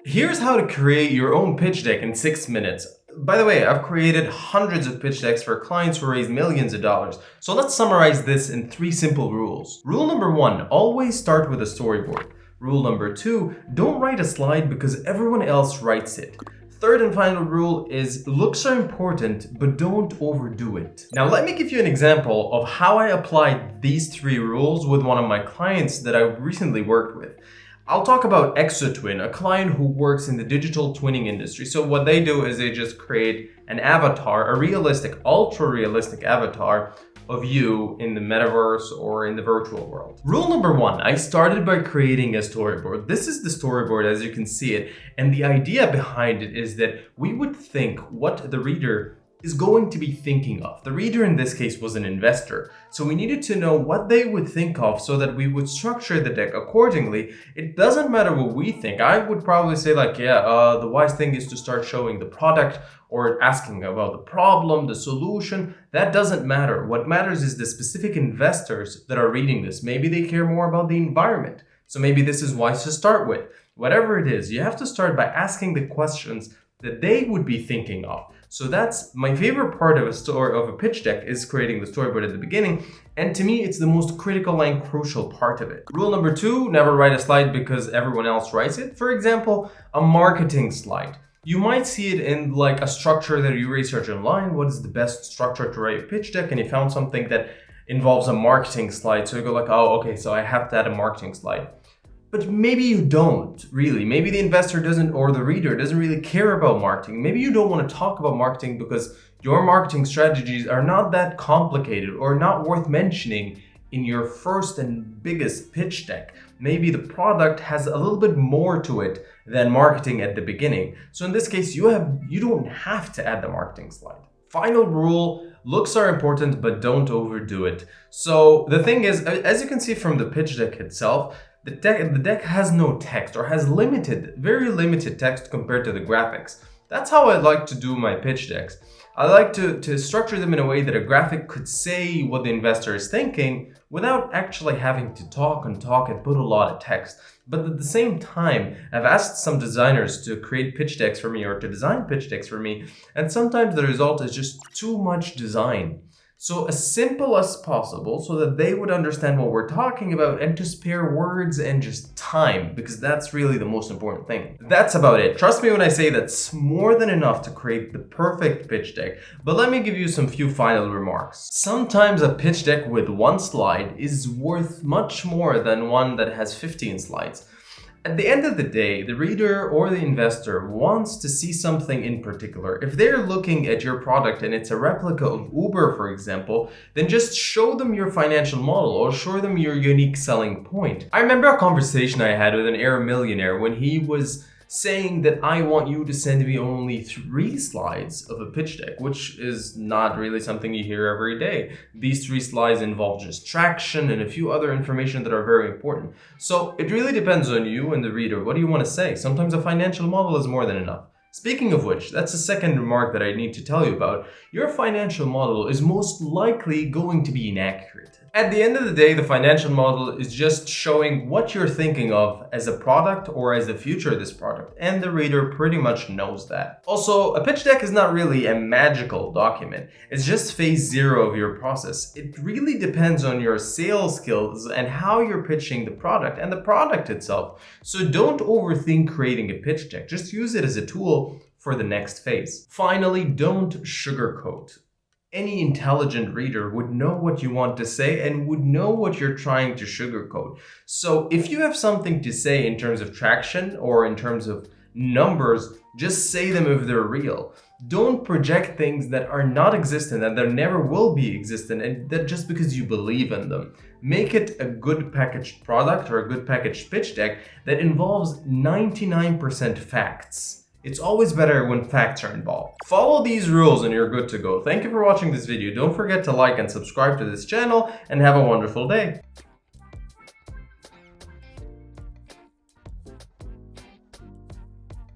Here's how to create your own pitch deck in 6 minutes. By the way, I've created hundreds of pitch decks for clients who raise millions of dollars. So let's summarize this in 3 simple rules. Rule number 1, always start with a storyboard. Rule number 2, don't write a slide because everyone else writes it. Third and final rule is looks are important, but don't overdo it. Now let me give you an example of how I applied these 3 rules with one of my clients that I recently worked with. I'll talk about Exotwin, a client who works in the digital twinning industry. So what they do is they just create an avatar, a realistic, ultra realistic avatar of you in the metaverse or in the virtual world. Rule number 1, I started by creating a storyboard. This is the storyboard as you can see it. And the idea behind it is that we would think what the reader is going to be thinking of. The reader in this case was an investor. So we needed to know what they would think of so that we would structure the deck accordingly. It doesn't matter what we think. I would probably say like, the wise thing is to start showing the product or asking about the problem, the solution. That doesn't matter. What matters is the specific investors that are reading this. Maybe they care more about the environment. So maybe this is wise to start with. Whatever it is, you have to start by asking the questions that they would be thinking of. So that's my favorite part of a pitch deck is creating the storyboard at the beginning. And to me, it's the most critical and crucial part of it. Rule number 2, never write a slide because everyone else writes it. For example, a marketing slide. You might see it in like a structure that you research online. What is the best structure to write a pitch deck? And you found something that involves a marketing slide. So you go like, oh, okay, so I have to add a marketing slide. But maybe you don't really. Maybe the investor doesn't, or the reader doesn't really care about marketing. Maybe you don't want to talk about marketing because your marketing strategies are not that complicated or not worth mentioning in your first and biggest pitch deck. Maybe the product has a little bit more to it than marketing at the beginning. So in this case, you don't have to add the marketing slide. Final rule, looks are important, but don't overdo it. So the thing is, as you can see from the pitch deck itself, the deck has no text or has very limited text compared to the graphics. That's how I like to do my pitch decks. I like to structure them in a way that a graphic could say what the investor is thinking without actually having to talk and put a lot of text. But at the same time, I've asked some designers to create pitch decks for me or to design pitch decks for me, and sometimes the result is just too much design. So as simple as possible so that they would understand what we're talking about and to spare words and just time, because that's really the most important thing. That's about it. Trust me when I say that's more than enough to create the perfect pitch deck. But let me give you some few final remarks. Sometimes a pitch deck with 1 slide is worth much more than one that has 15 slides. At the end of the day, the reader or the investor wants to see something in particular. If they're looking at your product and it's a replica of Uber, for example, then just show them your financial model or show them your unique selling point. I remember a conversation I had with an Arab millionaire when he was saying that I want you to send me only 3 slides of a pitch deck, which is not really something you hear every day. These 3 slides involve just traction and a few other information that are very important. So it really depends on you and the reader. What do you want to say? Sometimes a financial model is more than enough. Speaking of which, that's the second remark that I need to tell you about. Your financial model is most likely going to be inaccurate. At the end of the day, the financial model is just showing what you're thinking of as a product or as the future of this product, and the reader pretty much knows that. Also, a pitch deck is not really a magical document. It's just phase 0 of your process. It really depends on your sales skills and how you're pitching the product and the product itself. So don't overthink creating a pitch deck. Just use it as a tool for the next phase. Finally, don't sugarcoat. Any intelligent reader would know what you want to say and would know what you're trying to sugarcoat. So if you have something to say in terms of traction or in terms of numbers, just say them if they're real. Don't project things that are not existent and that never will be existent, and that just because you believe in them. Make it a good packaged product or a good packaged pitch deck that involves 99% facts. It's always better when facts are involved. Follow these rules and you're good to go. Thank you for watching this video. Don't forget to like and subscribe to this channel and have a wonderful day.